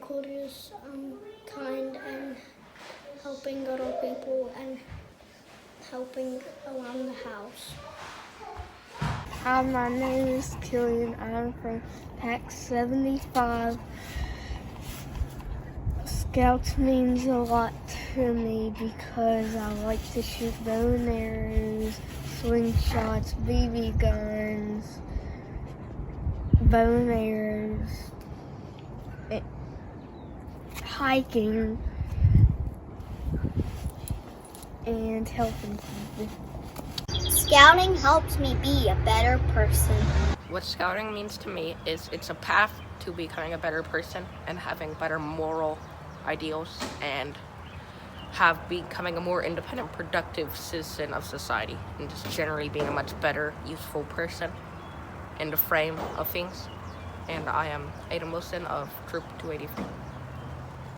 courteous, kind, and helping other people and helping around the house. Hi, my name is Killian. I'm from Pack 75. Scouts means a lot to me because I like to shoot bow and arrows, slingshots, BB guns, bow and arrows, hiking, and helping people. Scouting helps me be a better person. What scouting means to me is it's a path to becoming a better person and having better moral ideals and becoming a more independent, productive citizen of society and just generally being a much better, useful person in the frame of things. And I am Aiden Wilson of Troop 283.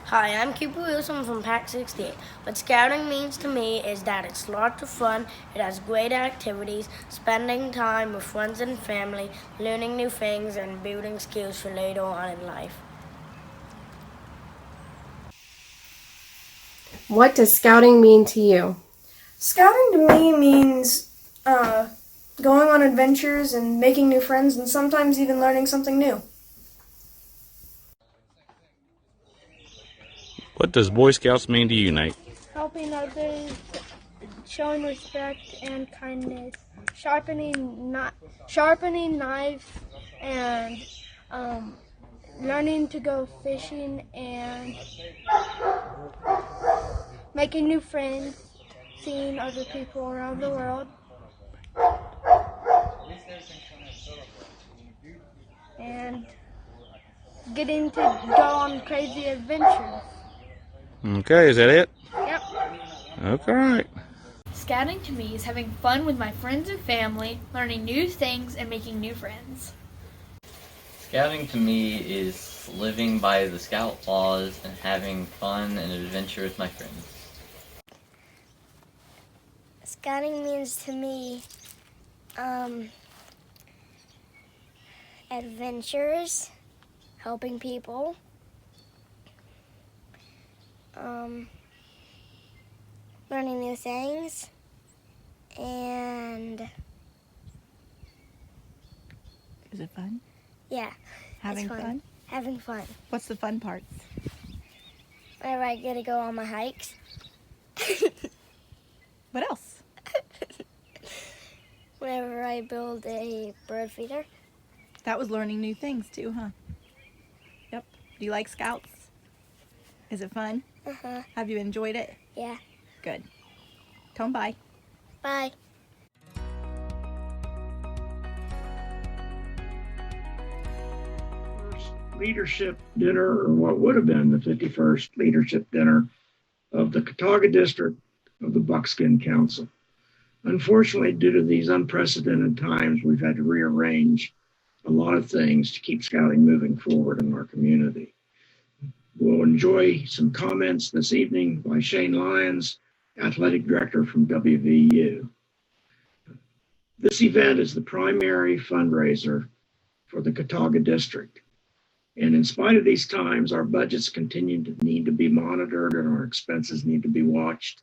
Hi, I'm Cooper Wilson from Pack 68. What scouting means to me is that it's lots of fun, it has great activities, spending time with friends and family, learning new things, and building skills for later on in life. What does scouting mean to you? Scouting to me means going on adventures and making new friends and sometimes even learning something new. What does Boy Scouts mean to you, Nate? Helping others, showing respect and kindness, sharpening knives, and learning to go fishing and making new friends, seeing other people around the world, and getting to go on crazy adventures. Okay, is that it? Yep. Okay. Scouting to me is having fun with my friends and family, learning new things, and making new friends. Scouting to me is living by the Scout laws and having fun and adventure with my friends. Scouting means to me adventures, helping people, learning new things, and Is it fun? yeah, Having it's fun? Having fun. What's the fun parts? Whenever I get to go on my hikes. What else? Whenever I build a bird feeder. That was learning new things too, huh? Yep. Do you like Scouts? Is it fun? Uh-huh. Have you enjoyed it? Yeah. Good. Tell 'em bye. Bye. Leadership dinner, or what would have been the 51st leadership dinner of the Kootaga District of the Buckskin Council. Unfortunately, due to these unprecedented times, we've had to rearrange a lot of things to keep scouting moving forward in our community. We'll enjoy some comments this evening by Shane Lyons, Athletic Director from WVU. This event is the primary fundraiser for the Kootaga District. And in spite of these times, our budgets continue to need to be monitored and our expenses need to be watched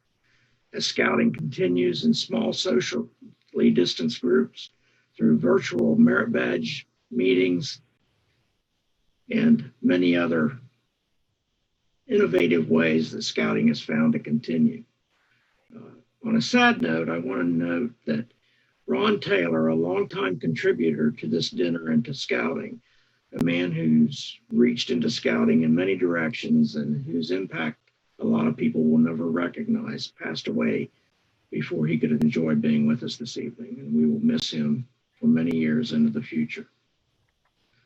as scouting continues in small socially distanced groups through virtual merit badge meetings and many other innovative ways that scouting has found to continue. On a sad note, I want to note that Ron Taylor, a longtime contributor to this dinner and to scouting, a man who's reached into scouting in many directions and whose impact a lot of people will never recognize, passed away before he could enjoy being with us this evening, and we will miss him for many years into the future.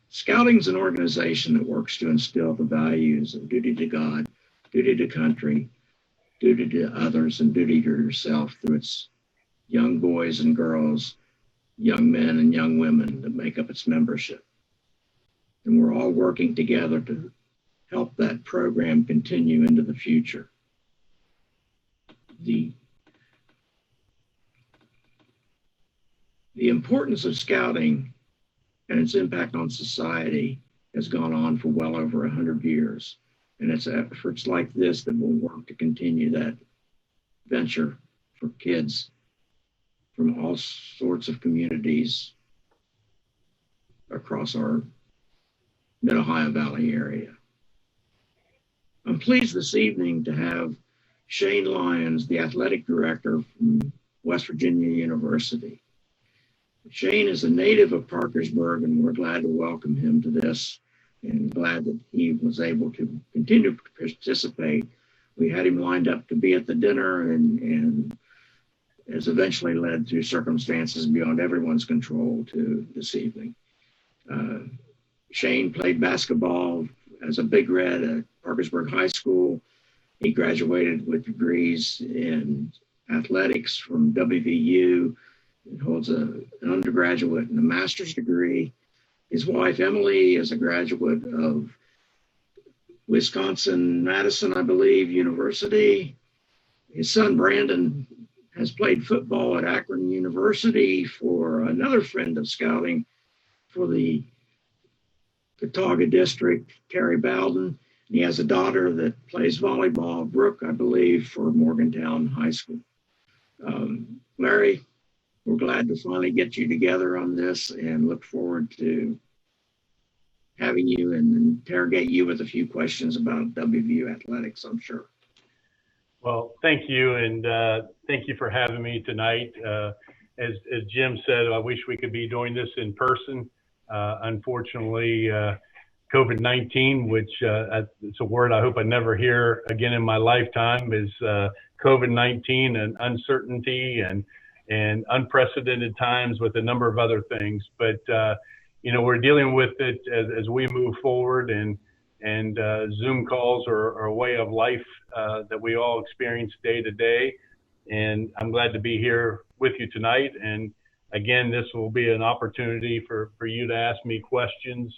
Scouting is an organization that works to instill the values of duty to God, duty to country, duty to others, and duty to yourself through its young boys and girls, young men and young women that make up its membership. And we're all working together to help that program continue into the future. The importance of scouting and its impact on society has gone on for well over 100 years. And it's efforts like this that will work to continue that venture for kids from all sorts of communities across our Mid-Ohio Valley area. I'm pleased this evening to have Shane Lyons, the athletic director from West Virginia University. Shane is a native of Parkersburg, and we're glad to welcome him to this and glad that he was able to continue to participate. We had him lined up to be at the dinner and has eventually led to circumstances beyond everyone's control to this evening. Shane played basketball as a Big Red at Parkersburg High School. He graduated with degrees in athletics from WVU. He holds an undergraduate and a master's degree. His wife, Emily, is a graduate of Wisconsin-Madison, I believe, University. His son, Brandon, has played football at Akron University for another friend of scouting for the Kootaga District, Carrie Bowden. And he has a daughter that plays volleyball, Brooke, I believe, for Morgantown High School. Larry, we're glad to finally get you together on this and look forward to having you and interrogate you with a few questions about WVU athletics, I'm sure. Well, thank you, and thank you for having me tonight. As Jim said, I wish we could be doing this in person. Unfortunately, COVID-19, which it's a word I hope I never hear again in my lifetime, is COVID-19 and uncertainty and unprecedented times with a number of other things. But you know, we're dealing with it as we move forward, and Zoom calls are a way of life that we all experience day to day. And I'm glad to be here with you tonight. And again, this will be an opportunity for you to ask me questions.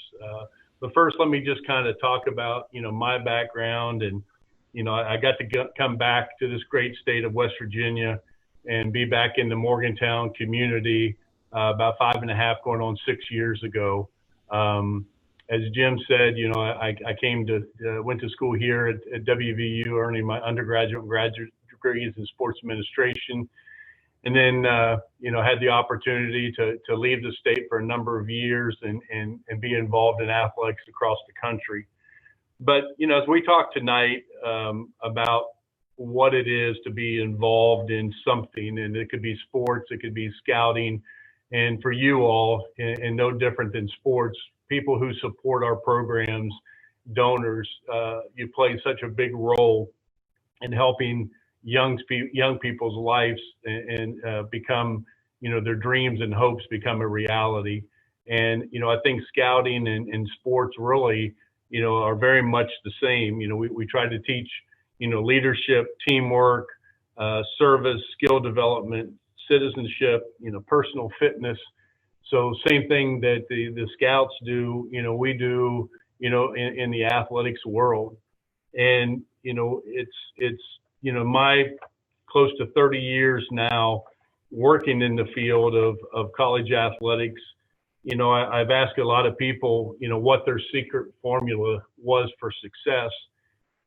But first, let me just kind of talk about, you know, my background. And, you know, I got to come back to this great state of West Virginia and be back in the Morgantown community about 5.5 going on 6 years ago. As Jim said, you know, I went to school here at WVU, earning my undergraduate and graduate degrees in sports administration. And then, you know, had the opportunity to leave the state for a number of years and be involved in athletics across the country. But, you know, as we talk tonight about what it is to be involved in something, and it could be sports, it could be scouting, and for you all, and no different than sports, people who support our programs, donors, you play such a big role in helping young people's lives and become, you know, their dreams and hopes become a reality. And, you know, I think scouting and sports really, you know, are very much the same. You know, we try to teach, you know, leadership, teamwork, service, skill development, citizenship, you know, personal fitness. So same thing that the scouts do, you know, we do, you know, in the athletics world. And, you know, it's, you know, my close to 30 years now working in the field of college athletics, you know, I've asked a lot of people, you know, what their secret formula was for success.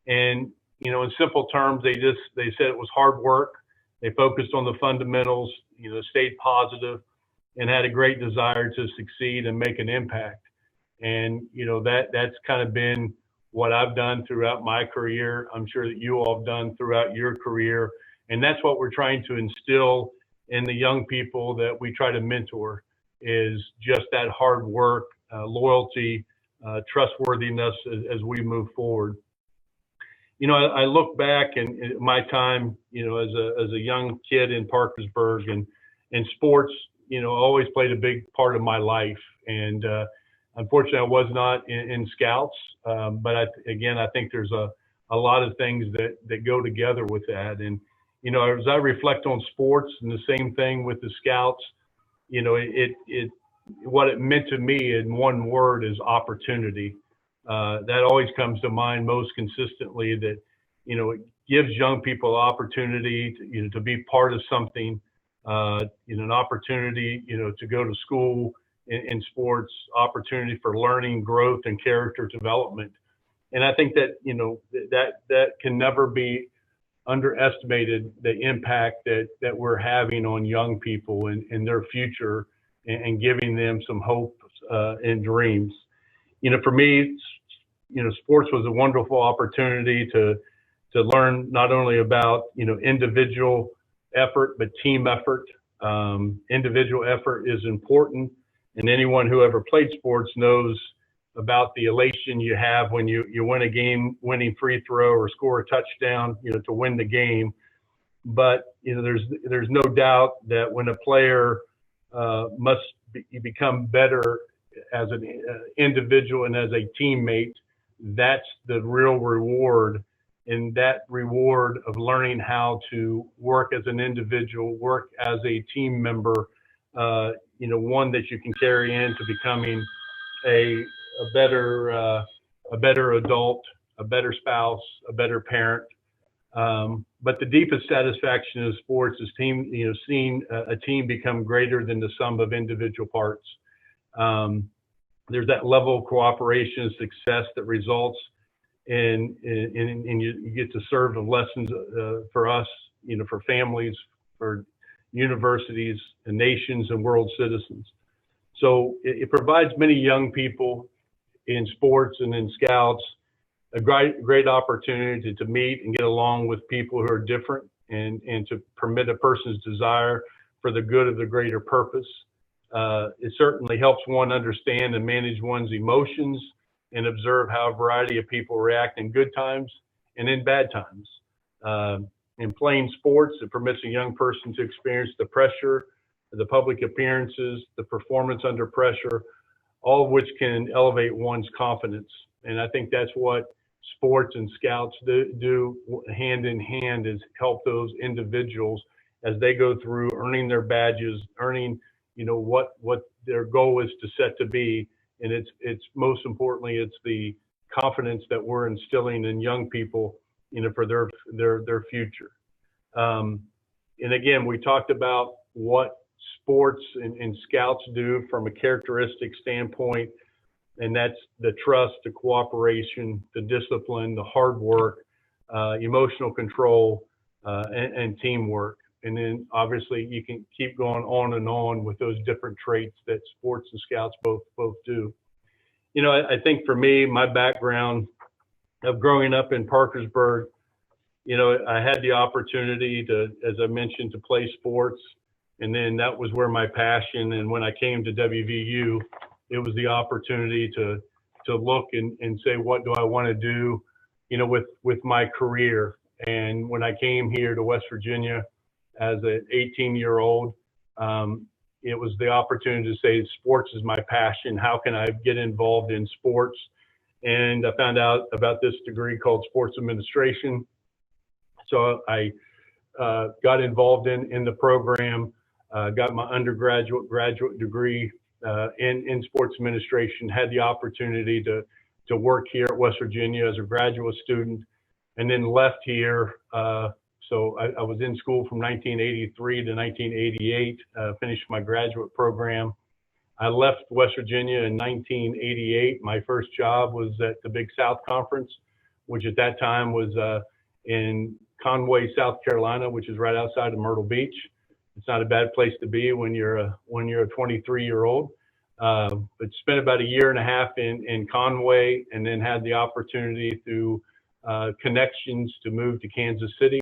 And, you know, in simple terms, they said it was hard work. They focused on the fundamentals, you know, stayed positive, and had a great desire to succeed and make an impact. And, you know, that's kind of been what I've done throughout my career. I'm sure that you all have done throughout your career. And that's what we're trying to instill in the young people that we try to mentor, is just that hard work, loyalty, trustworthiness as we move forward. You know, I look back in my time, you know, as a young kid in Parkersburg, and sports, you know, always played a big part of my life. And unfortunately, I was not in scouts, but I think there's a lot of things that go together with that. And, you know, as I reflect on sports, and the same thing with the scouts, you know, what it meant to me in one word is opportunity. That always comes to mind most consistently, that, you know, it gives young people opportunity to, you know, to be part of something, you know, an opportunity, you know, to go to school in sports, opportunity for learning, growth, and character development. And I think that, that can never be underestimated, the impact that we're having on young people and their future, and giving them some hope and dreams. For me, sports was a wonderful opportunity to learn not only about, individual effort, but team effort. Individual effort is important, and anyone who ever played sports knows about the elation you have when you win a game-winning free throw or score a touchdown, to win the game. But there's no doubt that when a player must become better as an individual and as a teammate, that's the real reward. And that reward of learning how to work as an individual, work as a team member, one that you can carry into becoming a better adult, a better spouse, a better parent. But the deepest satisfaction of sports is seeing a team become greater than the sum of individual parts. There's that level of cooperation and success that results in you get to serve the lessons for us, for families, for universities and nations and world citizens. So it provides many young people in sports and in Scouts a great opportunity to meet and get along with people who are different, and to permit a person's desire for the good of the greater purpose. It certainly helps one understand and manage one's emotions and observe how a variety of people react in good times and in bad times. In playing sports, it permits a young person to experience the pressure, the public appearances, the performance under pressure, all of which can elevate one's confidence. And I think that's what sports and Scouts do hand in hand, is help those individuals as they go through earning their badges, earning, what their goal is to set to be. And it's most importantly, it's the confidence that we're instilling in young people, for their future. And again, we talked about what sports and Scouts do from a characteristic standpoint, and that's the trust, the cooperation, the discipline, the hard work, emotional control, and teamwork. And then obviously you can keep going on and on with those different traits that sports and Scouts both do. I think for me, my background of growing up in Parkersburg, I had the opportunity to, as I mentioned, to play sports. And then that was where my passion. And when I came to WVU, it was the opportunity to look and say, what do I want to do, with my career? And when I came here to West Virginia as an 18-year-old, it was the opportunity to say, sports is my passion. How can I get involved in sports? And I found out about this degree called sports administration. So I got involved in the program, got my graduate degree in sports administration, had the opportunity to work here at West Virginia as a graduate student, and then left here. So I was in school from 1983 to 1988, finished my graduate program. I left West Virginia in 1988. My first job was at the Big South Conference, which at that time was in Conway, South Carolina, which is right outside of Myrtle Beach. It's not a bad place to be when you're a 23-year-old. But spent about a year and a half in Conway, and then had the opportunity through connections to move to Kansas City,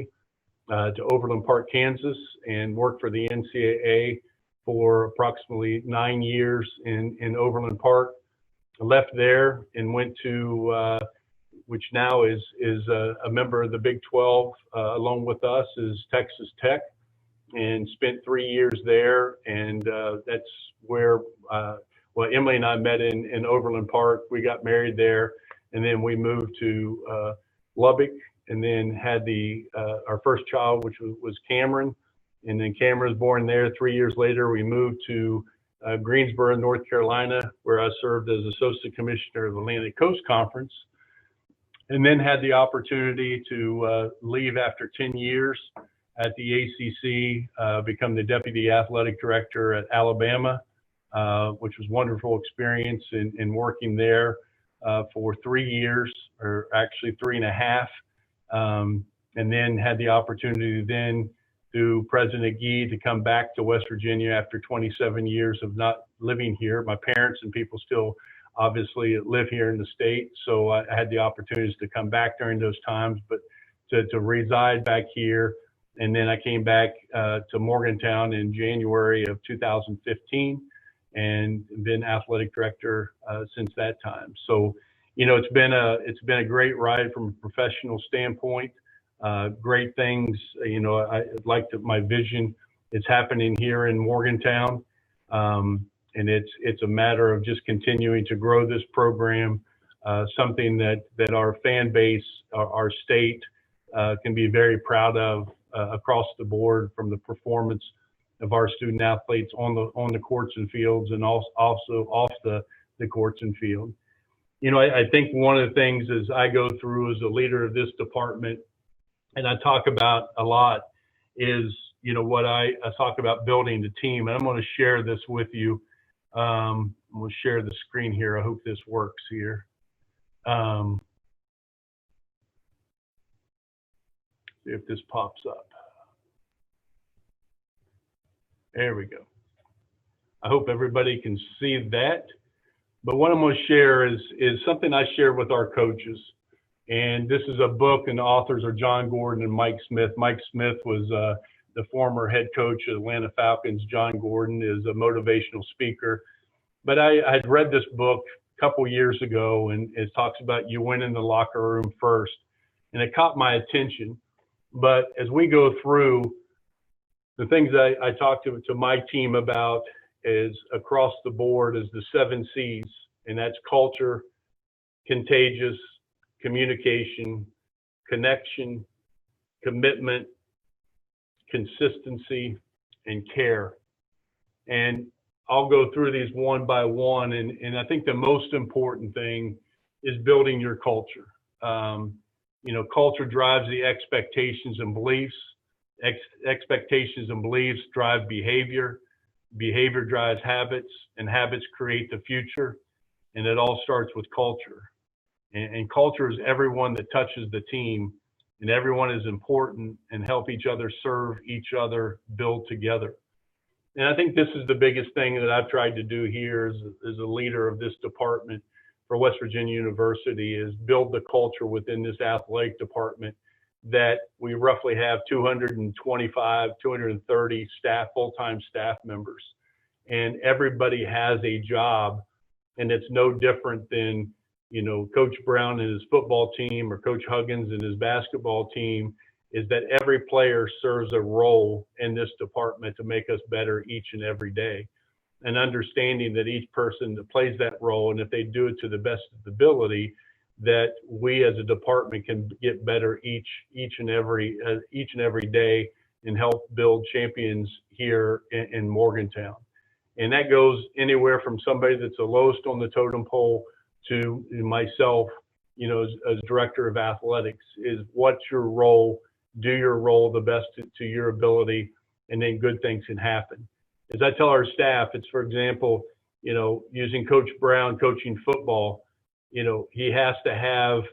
to Overland Park, Kansas, and work for the NCAA for approximately 9 years in Overland Park. I left there and went to, which now is a member of the Big 12, along with us, is Texas Tech, and spent 3 years there. And that's where, Emily and I met in Overland Park. We got married there, and then we moved to Lubbock, and then had our first child, which was Cameron. And then Cameron was born there. 3 years later, we moved to Greensboro, North Carolina, where I served as Associate Commissioner of the Atlantic Coast Conference. And then had the opportunity to leave after 10 years at the ACC, become the Deputy Athletic Director at Alabama, which was a wonderful experience in working there. for 3 years, or actually 3.5, and then had the opportunity then through President Gee to come back to West Virginia after 27 years of not living here. My parents and people still obviously live here in the state, so I had the opportunities to come back during those times, but to reside back here. And then I came back to Morgantown in January of 2015 and been athletic director since that time. So, you know, it's been a great ride from a professional standpoint. Great things, you know, my vision is happening here in Morgantown. And it's a matter of just continuing to grow this program, something that our fan base, our state can be very proud of across the board, from the performance of our student athletes on the courts and fields, and also off the courts and field. You know, I think one of the things as I go through as a leader of this department, and I talk about a lot, is, you know, what I talk about building the team. And I'm going to share this with you. I'm going to share the screen here. I hope this works here. See if this pops up. There we go. I hope everybody can see that. But what I'm going to share is something I share with our coaches. And this is a book, and the authors are John Gordon and Mike Smith. Mike Smith was the former head coach of Atlanta Falcons. John Gordon is a motivational speaker. But I had read this book a couple years ago, and it talks about you win in the locker room first. And it caught my attention. But as we go through, the things I talk to my team about is across the board is the 7 C's, and that's culture, contagious, communication, connection, commitment, consistency, and care. And I'll go through these one by one. And I think the most important thing is building your culture. You know, culture drives the expectations and beliefs. Expectations and beliefs drive behavior. Behavior drives habits, and habits create the future. And it all starts with culture. And culture is everyone that touches the team, and everyone is important and help each other serve each other, build together. And I think this is the biggest thing that I've tried to do here as a leader of this department for West Virginia University, is build the culture within this athletic department that we roughly have 225, 230 staff, full-time staff members. And everybody has a job, and it's no different than, you know, Coach Brown and his football team, or Coach Huggins and his basketball team, is that every player serves a role in this department to make us better each and every day. And understanding that each person that plays that role, and if they do it to the best of the ability, that we as a department can get better each and every day, and help build champions here in Morgantown. And that goes anywhere from somebody that's the lowest on the totem pole to myself, you know, as director of athletics, is what's your role, do your role the best to your ability, and then good things can happen. As I tell our staff, it's, for example, you know, using Coach Brown coaching football, you know, he has to have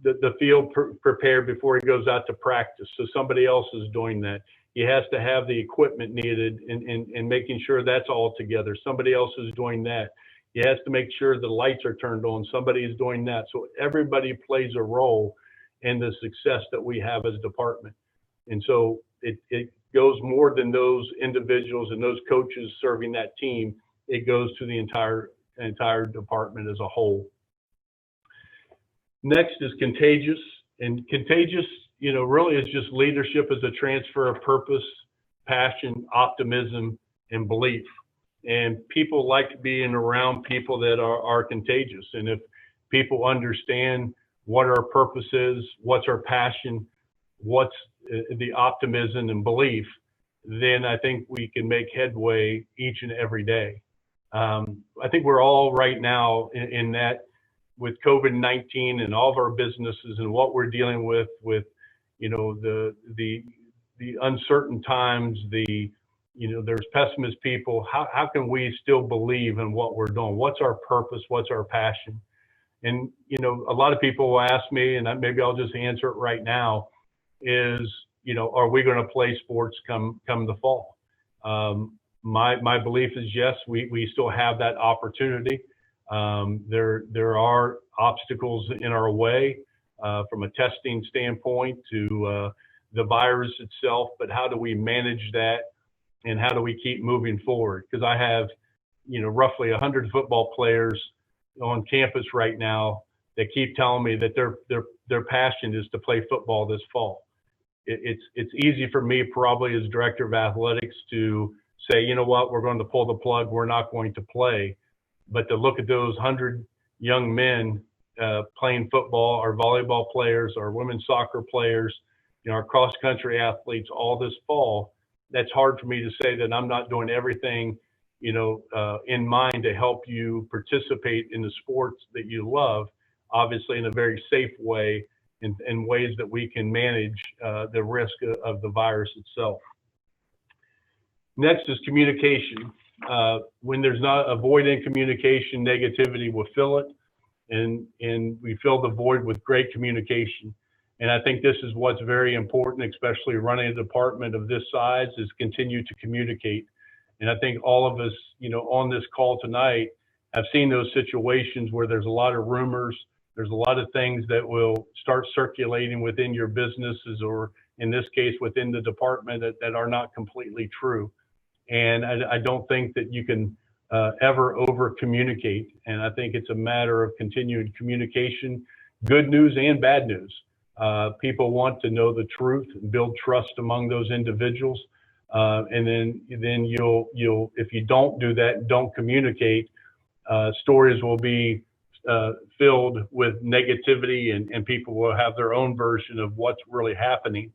the field prepared before he goes out to practice. So somebody else is doing that. He has to have the equipment needed and making sure that's all together. Somebody else is doing that. He has to make sure the lights are turned on. Somebody is doing that. So everybody plays a role in the success that we have as a department. And so it goes more than those individuals and those coaches serving that team. It goes to the entire department as a whole. Next is contagious. And contagious, you know, really is just leadership as a transfer of purpose, passion, optimism, and belief. And people like being around people that are contagious. And if people understand what our purpose is, what's our passion, what's the optimism and belief, then I think we can make headway each and every day. I think we're all right now in that, with COVID-19 and all of our businesses and what we're dealing with, you know, the uncertain times, the there's pessimist people. How can we still believe in what we're doing? What's our purpose? What's our passion? And, a lot of people will ask me, and maybe I'll just answer it right now, is, are we going to play sports come the fall? My belief is yes, we still have that opportunity. There are obstacles in our way from a testing standpoint to the virus itself, but how do we manage that and how do we keep moving forward? Because I have, roughly 100 football players on campus right now that keep telling me that their passion is to play football this fall. It's easy for me, probably as director of athletics, to say, you know what, we're going to pull the plug, we're not going to play. But to look at those 100 young men playing football, our volleyball players, our women's soccer players, our cross country athletes all this fall, that's hard for me to say that I'm not doing everything in mind to help you participate in the sports that you love, obviously in a very safe way, in ways that we can manage the risk of the virus itself. Next is communication. When there's not a void in communication, negativity will fill it, and we fill the void with great communication. And I think this is what's very important, especially running a department of this size, is continue to communicate. And I think all of us, on this call tonight have seen those situations where there's a lot of rumors, there's a lot of things that will start circulating within your businesses, or in this case, within the department, that are not completely true. And I don't think that you can ever over communicate. And I think it's a matter of continued communication, good news and bad news. People want to know the truth and build trust among those individuals. And then you'll if you don't do that, don't communicate, stories will be filled with negativity, and people will have their own version of what's really happening.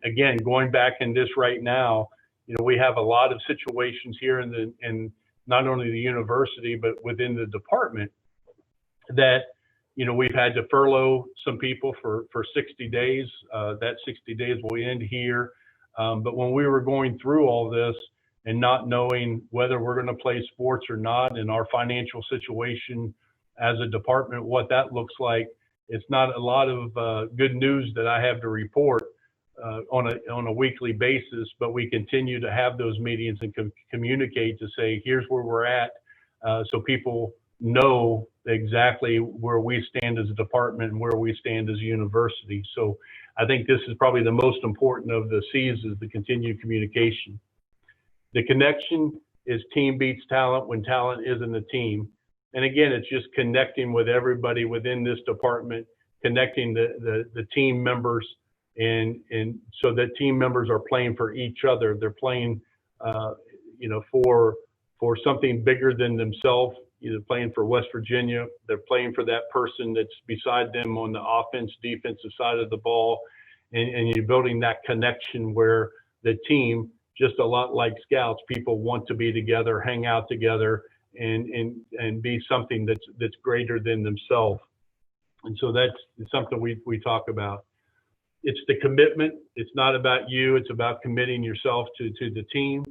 Again, going back in this right now, we have a lot of situations here in not only the university, but within the department that, we've had to furlough some people for 60 days. That 60 days will end here. But when we were going through all this and not knowing whether we're going to play sports or not, and our financial situation as a department, what that looks like, it's not a lot of good news that I have to report on a weekly basis, but we continue to have those meetings and communicate to say, here's where we're at, so people know exactly where we stand as a department and where we stand as a university. So I think this is probably the most important of the C's, is the continued communication. The connection is team beats talent when talent isn't a team. And again, it's just connecting with everybody within this department, connecting the team members, and so that team members are playing for each other. They're playing, for something bigger than themselves. Either playing for West Virginia, they're playing for that person that's beside them on the offense, defensive side of the ball, and you're building that connection where the team, just a lot like Scouts, people want to be together, hang out together, and be something that's greater than themselves. And so that's something we talk about. It's the commitment. It's not about you. It's about committing yourself to the team.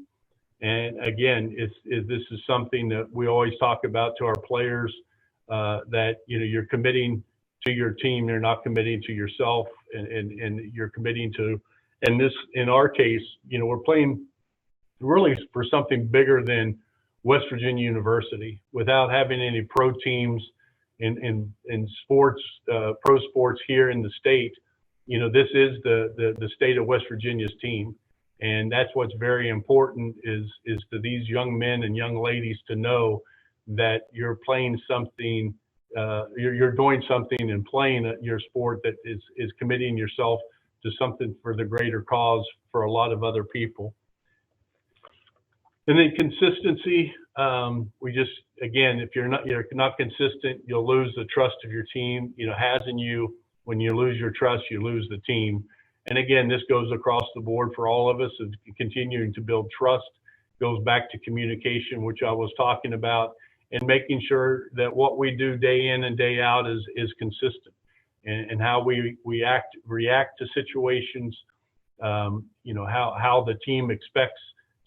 And again, this is something that we always talk about to our players, that you're committing to your team. You're not committing to yourself, and you're committing to. And this, in our case, we're playing really for something bigger than West Virginia University. Without having any pro teams in sports, pro sports here in the state, this is the state of West Virginia's team. And that's what's very important, is to these young men and young ladies to know that you're playing something, you're doing something and playing your sport that is committing yourself to something for the greater cause for a lot of other people. And then consistency, we just, again, if you're not consistent, you'll lose the trust of your team. Has in you, when you lose your trust, you lose the team. And again, this goes across the board for all of us, of continuing to build trust. Goes back to communication, which I was talking about, and making sure that what we do day in and day out is consistent, and how we react to situations, how the team expects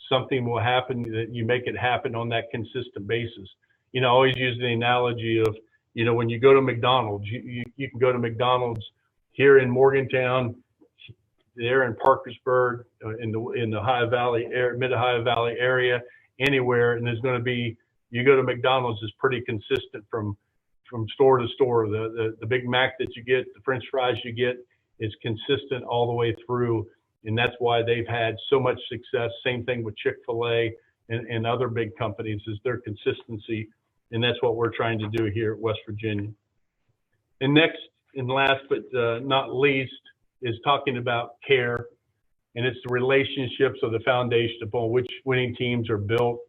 something will happen, that you make it happen on that consistent basis. I always use the analogy of, when you go to McDonald's, you can go to McDonald's here in Morgantown, there in Parkersburg, in the Ohio Valley, mid-Ohio Valley area, anywhere, and there's going to be, you go to McDonald's is pretty consistent from store to store. The Big Mac that you get, the French fries you get, is consistent all the way through, and that's why they've had so much success. Same thing with Chick-fil-A and other big companies, is their consistency, and that's what we're trying to do here at West Virginia. And next and last but not least is talking about care, and it's the relationships of the foundation upon which winning teams are built,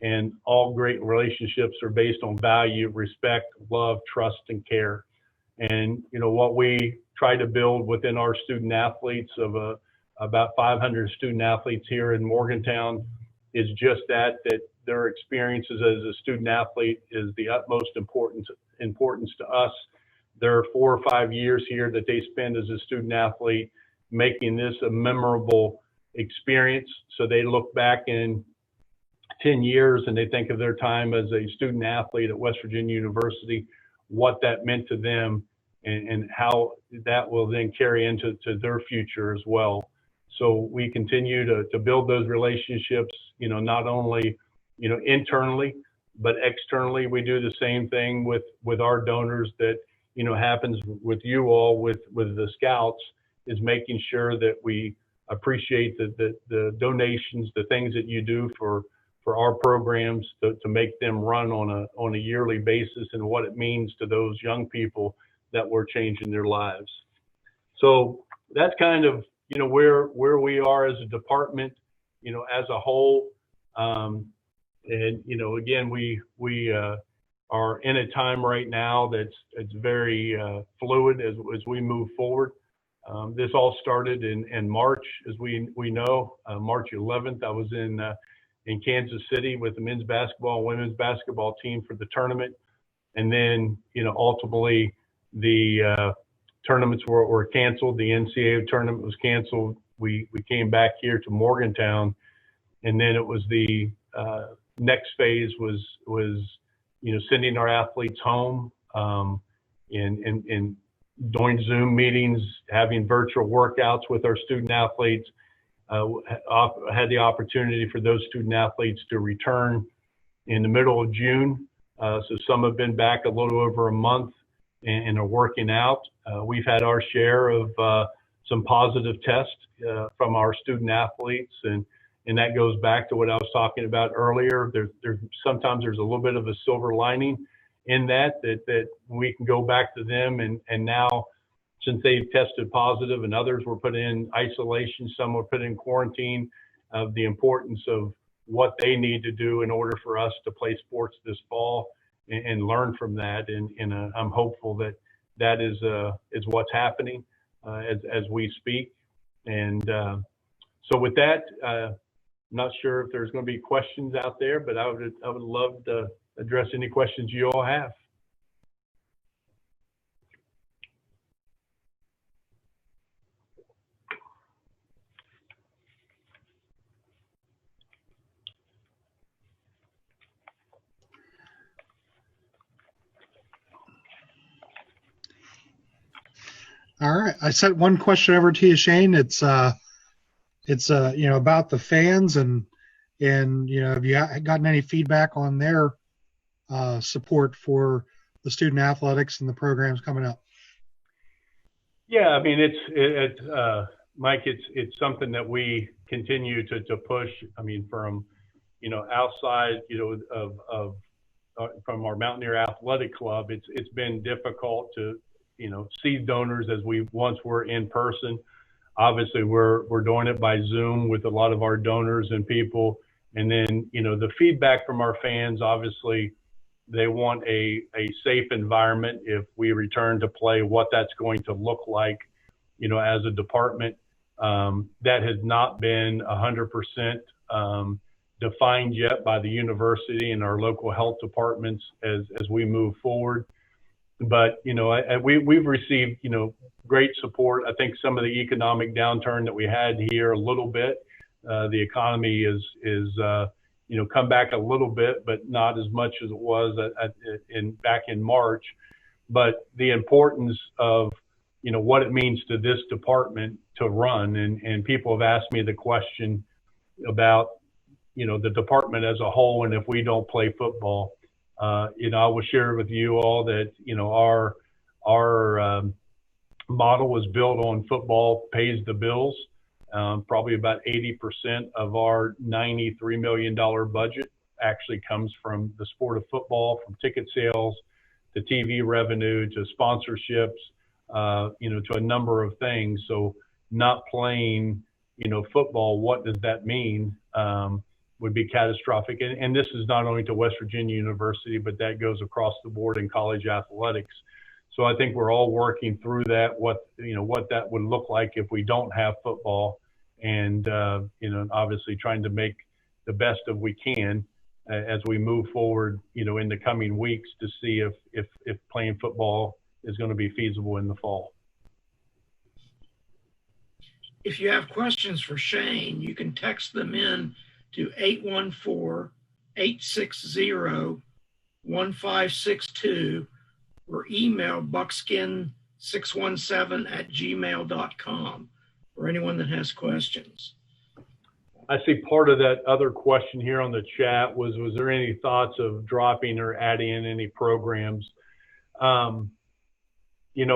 and all great relationships are based on value, respect, love, trust, and care. And what we try to build within our student athletes of about 500 student athletes here in Morgantown is just that their experiences as a student athlete is the utmost importance to us. There are 4 or 5 years here that they spend as a student athlete, making this a memorable experience. So they look back in 10 years and they think of their time as a student athlete at West Virginia University, what that meant to them, and how that will then carry into their future as well. So we continue to build those relationships, not only, internally, but externally. We do the same thing with our donors that, happens with you all, with the Scouts, is making sure that we appreciate the donations, the things that you do for our programs to make them run on a yearly basis, and what it means to those young people that we're changing their lives. So that's kind of, where we are as a department, as a whole. And, again, we are in a time right now it's very fluid as we move forward. This all started in March, as we know, March 11th. I was in Kansas City with the men's basketball and women's basketball team for the tournament. And then, ultimately the tournaments were canceled. The NCAA tournament was canceled. We came back here to Morgantown, and then it was the next phase was sending our athletes home, and doing Zoom meetings, having virtual workouts with our student athletes. Had the opportunity for those student athletes to return in the middle of June. So some have been back a little over a month and are working out. We've had our share of some positive tests from our student athletes, and that goes back to what I was talking about earlier. Sometimes there's a little bit of a silver lining in that we can go back to them, and now, since they've tested positive and others were put in isolation, some were put in quarantine, of the importance of what they need to do in order for us to play sports this fall and learn from that. And I'm hopeful that is what's happening as we speak. And so with that, I'm not sure if there's going to be questions out there, but I would love to address any questions you all have. All right, I sent one question over to you, Shane. It's about the fans and have you gotten any feedback on their support for the student athletics and the programs coming up? Yeah, I mean, Mike, it's something that we continue to push. I mean, from outside from our Mountaineer Athletic Club, it's been difficult to see donors as we once were in person. Obviously, we're doing it by Zoom with a lot of our donors and people. And then, the feedback from our fans, obviously, they want a safe environment if we return to play, what that's going to look like, as a department. That has not been 100% defined yet by the university and our local health departments as we move forward. But, we've received, great support. I think some of the economic downturn that we had here a little bit the economy is come back a little bit, but not as much as it was back in March. But the importance of what it means to this department to run, and people have asked me the question about the department as a whole, and if we don't play football, I will share with you all that our model was built on football pays the bills. Probably about 80% of our $93 million budget actually comes from the sport of football, from ticket sales to TV revenue to sponsorships, to a number of things. So not playing, football, what does that mean? Would be catastrophic. And this is not only to West Virginia University, but that goes across the board in college athletics. So I think we're all working through that, what that would look like if we don't have football, and obviously trying to make the best of we can as we move forward, in the coming weeks to see if playing football is going to be feasible in the fall. If you have questions for Shane, you can text them in to 814-860-1562 or email buckskin617@gmail.com for anyone that has questions. I see part of that other question here on the chat was there any thoughts of dropping or adding in any programs?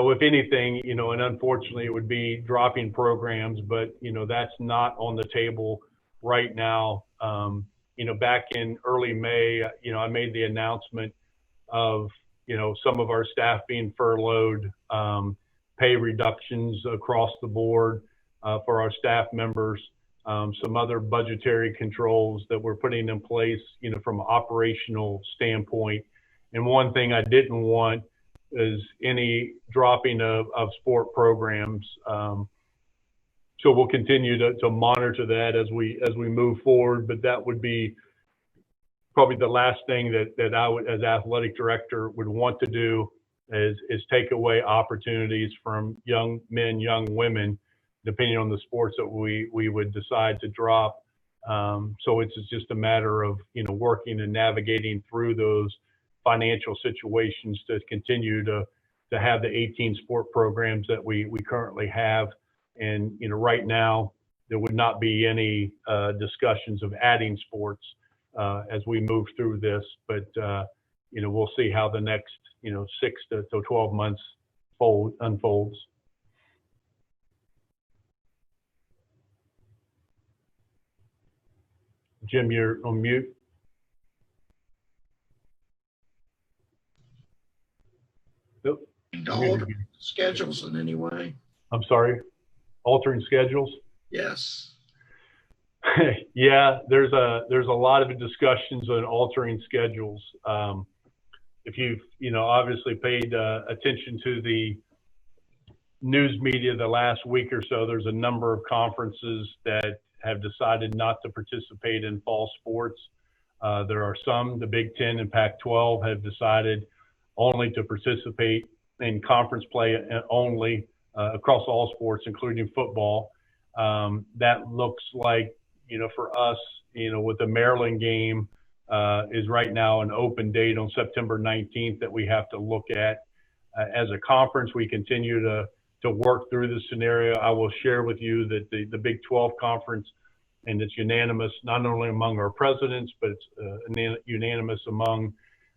If anything, and unfortunately it would be dropping programs, but, that's not on the table right now. Back in early May, I made the announcement of, some of our staff being furloughed, pay reductions across the board for our staff members, some other budgetary controls that we're putting in place, from an operational standpoint. And one thing I didn't want is any dropping of sport programs. So we'll continue to monitor that as we move forward, but that would be probably the last thing that I would, as athletic director, would want to do is take away opportunities from young men, young women, depending on the sports that we would decide to drop. So it's just a matter of working and navigating through those financial situations to continue to have the 18 sport programs that we currently have. And right now there would not be any discussions of adding sports as we move through this, but we'll see how the next 6 to 12 months unfolds. Jim, you're on mute. Nope. To alter schedules in any way? I'm sorry, altering schedules? Yes. Yeah, there's a lot of discussions on altering schedules. If you've obviously paid attention to the news media the last week or so, there's a number of conferences that have decided not to participate in fall sports. There are some, the Big Ten and Pac-12 have decided only to participate in conference play only across all sports, including football. That looks like, for us, with the Maryland game is right now an open date on September 19th that we have to look at. As a conference, we continue to work through the scenario. I will share with you that the Big 12 conference, and it's unanimous, not only among our presidents, but it's unanimous among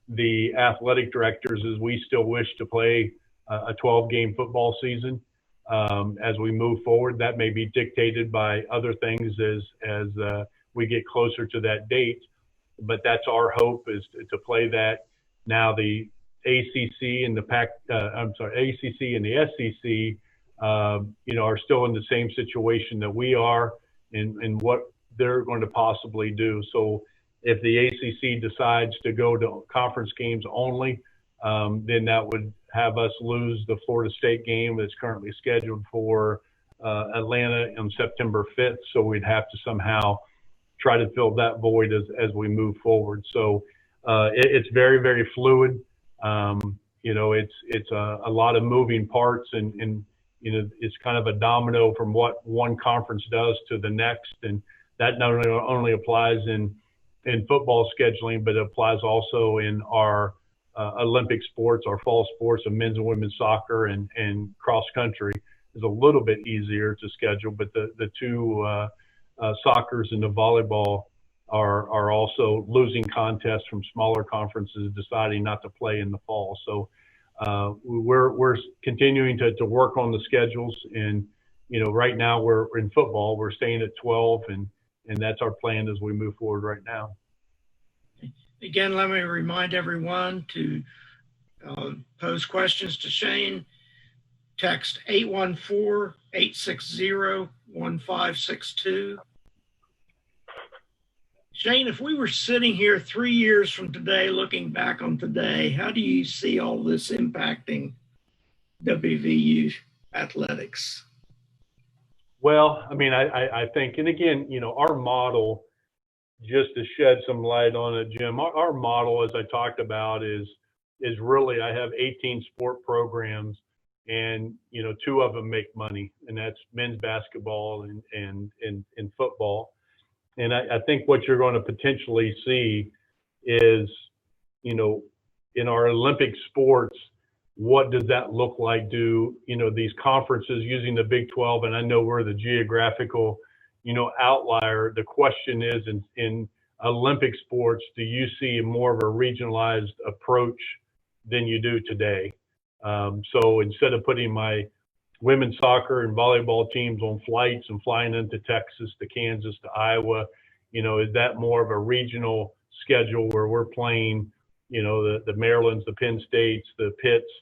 the athletic directors, is we still wish to play a 12-game football season. As we move forward, that may be dictated by other things as we get closer to that date, but that's our hope, is to play that. Now the ACC and the ACC and the SEC, are still in the same situation that we are, and what they're going to possibly do. So if the ACC decides to go to conference games only, then that would have us lose the Florida State game that's currently scheduled for Atlanta on September 5th. So we'd have to somehow try to fill that void as we move forward. So it's very, very fluid. It's a lot of moving parts, and it's kind of a domino from what one conference does to the next. And that not only applies in football scheduling, but it applies also in our Olympic sports, our fall sports of men's and women's soccer and cross country is a little bit easier to schedule, but the two soccers and the volleyball are also losing contests from smaller conferences deciding not to play in the fall. So we're continuing to work on the schedules, and right now we're in football, we're staying at 12, and that's our plan as we move forward right now. Again, let me remind everyone to pose questions to Shane. Text 814-860-1562. Shane, if we were sitting here 3 years from today, looking back on today, how do you see all this impacting WVU athletics? Well, I mean, I think, and again, our model, just to shed some light on it, Jim, our model, as I talked about, is really, I have 18 sport programs, and 2 of them make money, and that's men's basketball and football. And I think what you're going to potentially see is, in our Olympic sports, what does that look like? Do these conferences using the Big 12, and I know we're the geographical outlier. The question is, in Olympic sports, do you see more of a regionalized approach than you do today? So instead of putting my women's soccer and volleyball teams on flights and flying into Texas, to Kansas, to Iowa, is that more of a regional schedule where we're playing, the Marylands, the Penn States, the Pitts,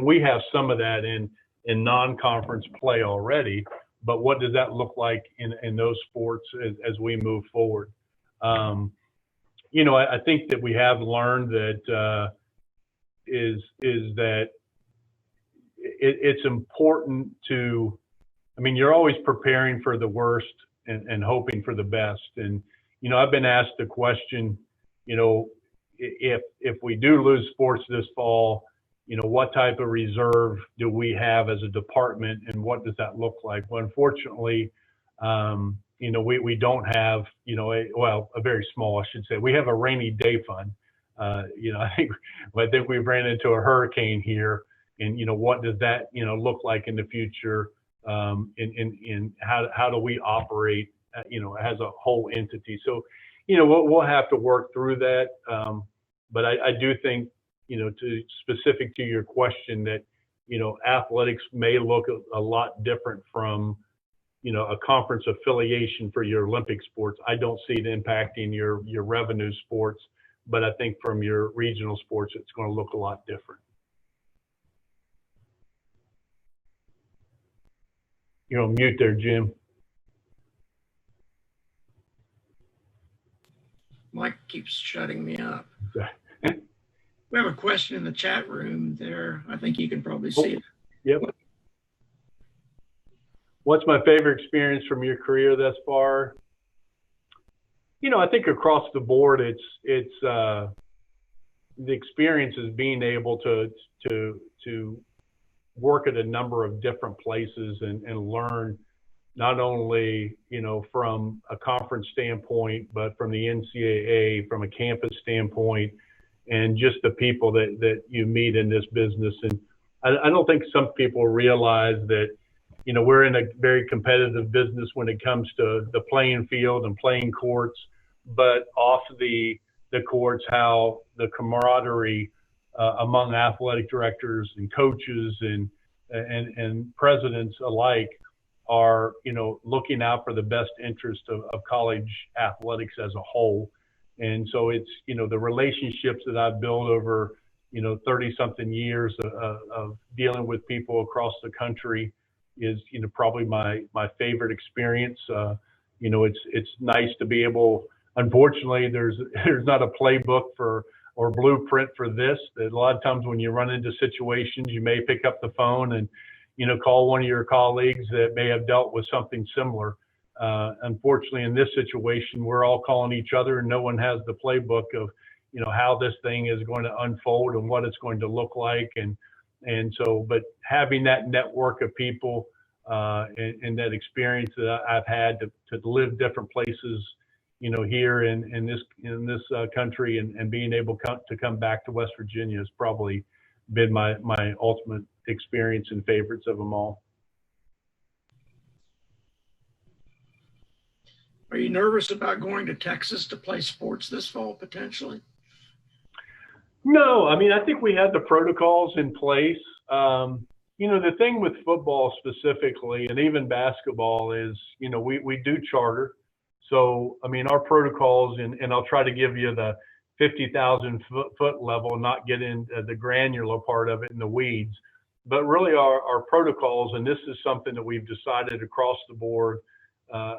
we have some of that in non-conference play already. But what does that look like in those sports as we move forward? I think that we have learned that that it's important to, you're always preparing for the worst and hoping for the best. And, I've been asked the question, if we do lose sports this fall, what type of reserve do we have as a department, and what does that look like? Well, unfortunately, we don't have, a very small, I should say. We have a rainy day fund. I think we ran into a hurricane here, and what does that look like in the future? In how do we operate, as a whole entity? So, we'll have to work through that. But I do think, specific to your question, that athletics may look a lot different from a conference affiliation for your Olympic sports. I don't see it impacting your revenue sports, but I think from your regional sports, it's going to look a lot different. You're on mute there, Jim. Mike keeps shutting me up. We have a question in the chat room there. I think you can probably see it. Yep. What's my favorite experience from your career thus far? I think across the board, it's the experience is being able to work at a number of different places and learn not only, from a conference standpoint, but from the NCAA, from a campus standpoint, and just the people that you meet in this business. And I don't think some people realize that, we're in a very competitive business when it comes to the playing field and playing courts, but off the courts, how the camaraderie among athletic directors and coaches and presidents alike are, looking out for the best interest of college athletics as a whole. And so it's, the relationships that I've built over, 30 something years of dealing with people across the country is, probably my favorite experience. It's nice to be able, unfortunately, there's not a playbook or blueprint for this. That a lot of times when you run into situations, you may pick up the phone and, call one of your colleagues that may have dealt with something similar. Unfortunately, in this situation, we're all calling each other, and no one has the playbook of, how this thing is going to unfold and what it's going to look like. And so, but having that network of people and that experience that I've had to live different places, here in this country, and being able to come back to West Virginia has probably been my ultimate experience and favorites of them all. Are you nervous about going to Texas to play sports this fall potentially? No, I mean, I think we had the protocols in place. The thing with football specifically, and even basketball, is, we do charter. So, I mean, our protocols, and I'll try to give you the 50,000 foot level, not get into the granular part of it in the weeds, but really our protocols, and this is something that we've decided across the board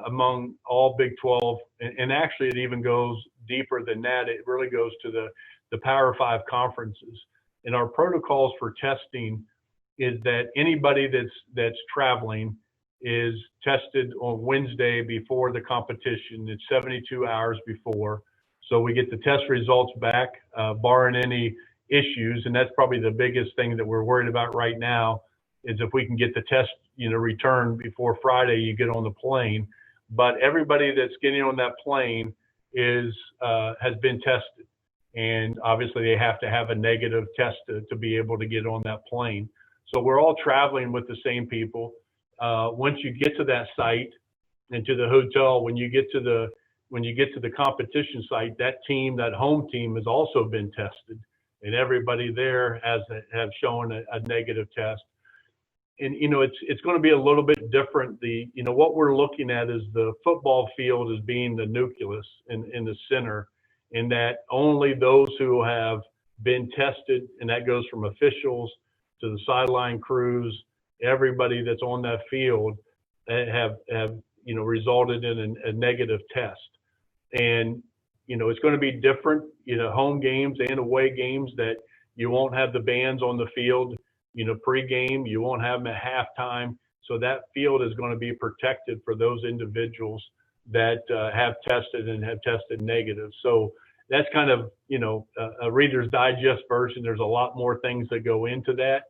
among all Big 12, and actually it even goes deeper than that. It really goes to the Power 5 conferences. And our protocols for testing is that anybody that's traveling is tested on Wednesday before the competition. It's 72 hours before. So we get the test results back, barring any issues. And that's probably the biggest thing that we're worried about right now, is if we can get the test, returned before Friday, you get on the plane. But everybody that's getting on that plane has been tested. And obviously they have to have a negative test to be able to get on that plane. So we're all traveling with the same people. Once you get to that site and to the hotel, when you get to the competition site, that home team has also been tested, and everybody there have shown a negative test. And it's going to be a little bit different. What we're looking at is the football field as being the nucleus in the center, in that only those who have been tested, and that goes from officials to the sideline crews, everybody that's on that field, have resulted in a negative test. And it's going to be different, home games and away games, that you won't have the bands on the field, pre-game, you won't have them at halftime. So that field is going to be protected for those individuals that have tested and have tested negative. So that's kind of, a Reader's Digest version. There's a lot more things that go into that,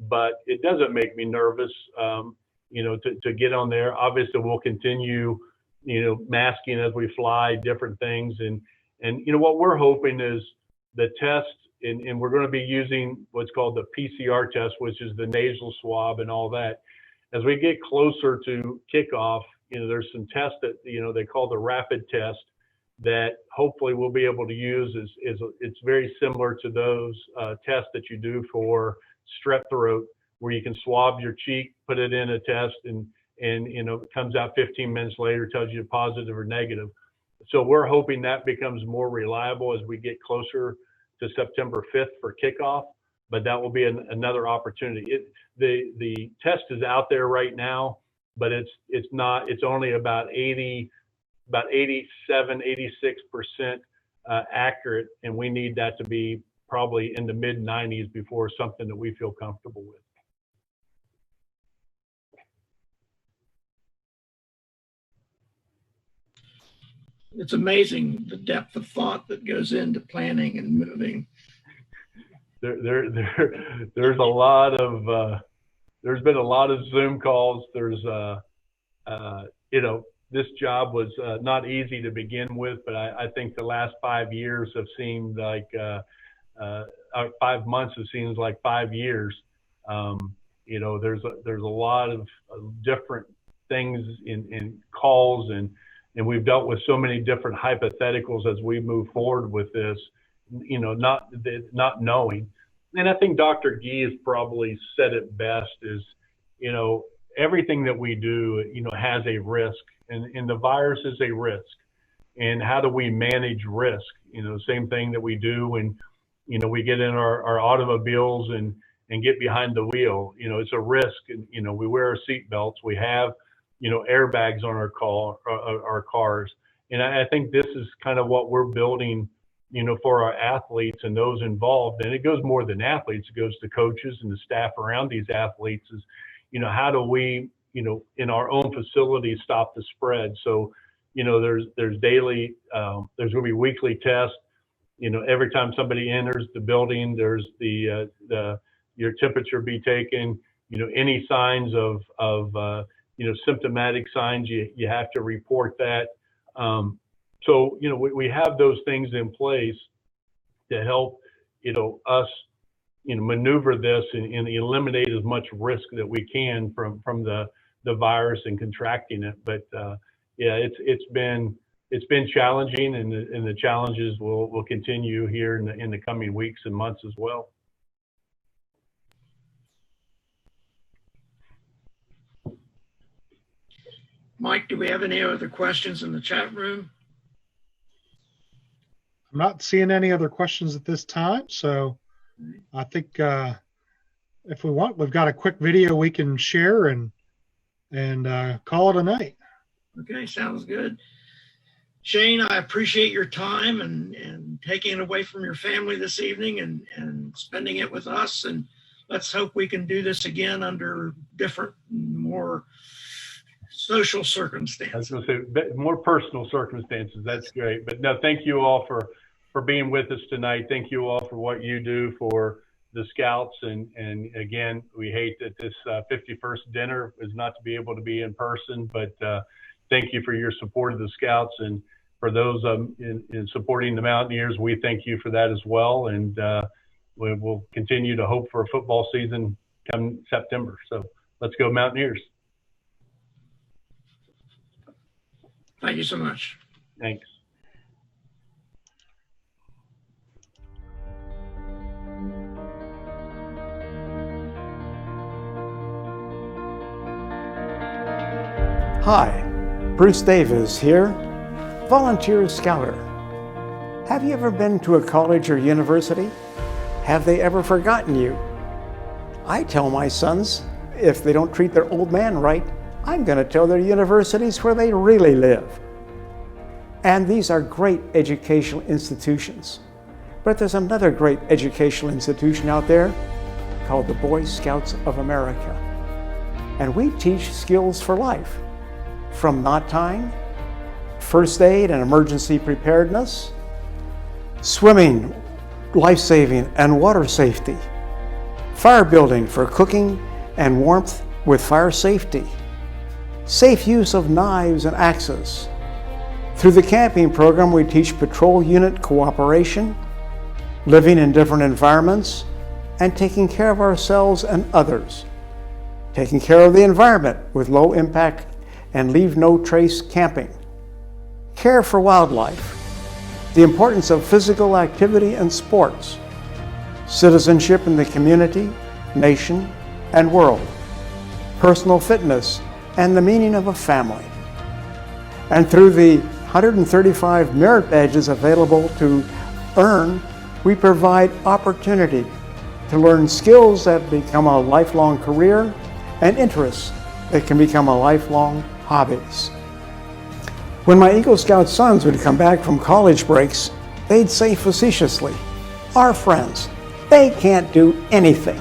but it doesn't make me nervous, to get on there. Obviously, we'll continue, masking as we fly, different things. And what we're hoping is the test, and we're going to be using what's called the PCR test, which is the nasal swab and all that. As we get closer to kickoff, there's some tests that, they call the rapid test, that hopefully we'll be able to use. It's very similar to those tests that you do for strep throat, where you can swab your cheek, put it in a test, and it comes out 15 minutes later, tells you positive or negative. So we're hoping that becomes more reliable as we get closer to September 5th for kickoff, but that will be another opportunity. The test is out there right now, but it's only about 87, 86% accurate, and we need that to be probably in the mid 90s before something that we feel comfortable with. It's amazing the depth of thought that goes into planning and moving. There's a lot of there's been a lot of Zoom calls. There's this job was not easy to begin with, but I think the last 5 years have seemed like 5 months have seemed like 5 years. There's a lot of different things in calls, and we've dealt with so many different hypotheticals as we move forward with this, not knowing. And I think Dr. Gee has probably said it best, is, everything that we do, has a risk, and the virus is a risk. And how do we manage risk? Same thing that we do when, we get in our automobiles and get behind the wheel. It's a risk, and we wear our seat belts. We have, airbags on our cars. And I think this is kind of what we're building, for our athletes and those involved. And it goes more than athletes. It goes to coaches and the staff around these athletes, is, how do we, in our own facilities, stop the spread? So, there's daily, there's going to be weekly tests. Every time somebody enters the building, there's your temperature be taken. any signs of symptomatic signs, you have to report that. So we have those things in place to help us maneuver this and eliminate as much risk that we can from the virus and contracting it. But yeah, it's been challenging, and the challenges will continue here in the coming weeks and months as well. Mike, do we have any other questions in the chat room? I'm not seeing any other questions at this time, so I think if we want, we've got a quick video we can share and call it a night. Okay, sounds good. Shane, I appreciate your time and taking it away from your family this evening and spending it with us. And let's hope we can do this again under different, more social circumstances. I was going to say more personal circumstances. That's great. But no, thank you all for being with us tonight. Thank you all for what you do for the Scouts. And again, we hate that this 51st dinner is not to be able to be in person, but thank you for your support of the Scouts, and for those in supporting the Mountaineers, we thank you for that as well. And we will continue to hope for a football season come September. So let's go Mountaineers. Thank you so much. Thanks. Hi, Bruce Davis here, volunteer scouter. Have you ever been to a college or university? Have they ever forgotten you? I tell my sons, if they don't treat their old man right, I'm going to tell their universities where they really live. And these are great educational institutions. But there's another great educational institution out there called the Boy Scouts of America. And we teach skills for life, from knot tying, first aid and emergency preparedness, swimming, life-saving and water safety, fire building for cooking and warmth with fire safety, safe use of knives and axes. Through the camping program, we teach patrol unit cooperation, living in different environments, and taking care of ourselves and others. Taking care of the environment with low impact and leave no trace camping. Care for wildlife. The importance of physical activity and sports. Citizenship in the community, nation, and world. Personal fitness and the meaning of a family. And through the 135 merit badges available to earn, we provide opportunity to learn skills that become a lifelong career and interests that can become a lifelong hobbies. When my Eagle Scout sons would come back from college breaks, they'd say facetiously, "Our friends, they can't do anything."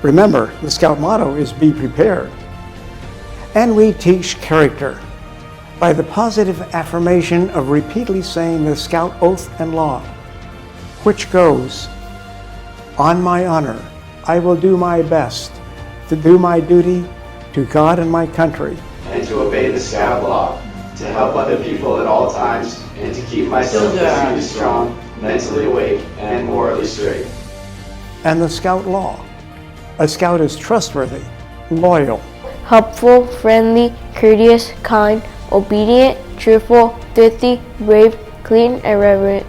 Remember, the Scout motto is be prepared. And we teach character by the positive affirmation of repeatedly saying the Scout oath and law, which goes, "On my honor, I will do my best to do my duty to God and my country, and to obey the Scout law, to help other people at all times, and to keep myself physically strong, mentally awake, and morally straight." And the Scout law. A Scout is trustworthy, loyal, helpful, friendly, courteous, kind, obedient, truthful, thrifty, brave, clean, and reverent.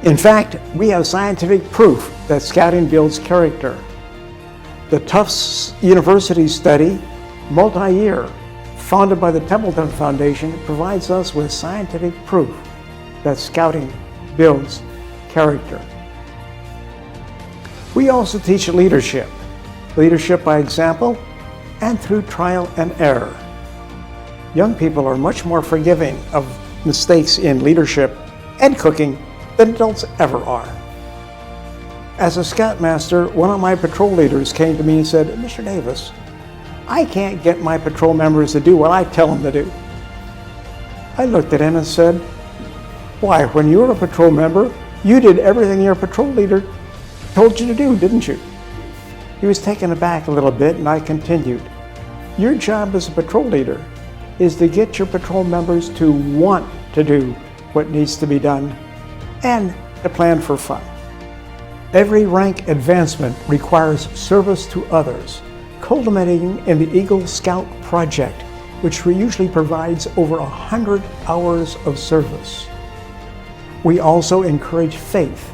In fact, we have scientific proof that scouting builds character. The Tufts University study, multi-year, founded by the Templeton Foundation, provides us with scientific proof that scouting builds character. We also teach leadership by example and through trial and error. Young people are much more forgiving of mistakes in leadership and cooking than adults ever are. As a Scoutmaster, one of my patrol leaders came to me and said, "Mr. Davis, I can't get my patrol members to do what I tell them to do." I looked at him and said, "Why, when you were a patrol member, you did everything your patrol leader told you to do, didn't you?" He was taken aback a little bit, and I continued. Your job as a patrol leader is to get your patrol members to want to do what needs to be done and to plan for fun. Every rank advancement requires service to others, culminating in the Eagle Scout Project, which usually provides over 100 hours of service. We also encourage faith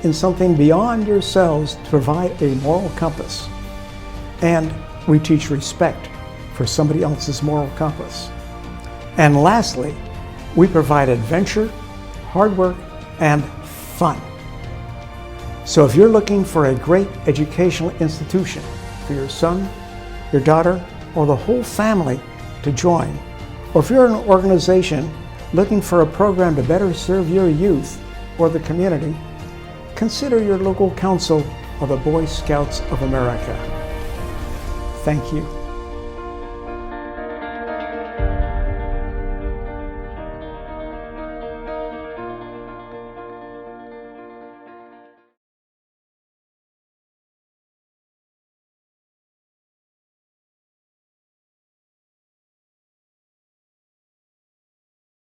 in something beyond yourselves to provide a moral compass. And we teach respect for somebody else's moral compass. And lastly, we provide adventure, hard work, and fun. So if you're looking for a great educational institution for your son, your daughter, or the whole family to join, or if you're an organization looking for a program to better serve your youth or the community, consider your local council of the Boy Scouts of America. Thank you.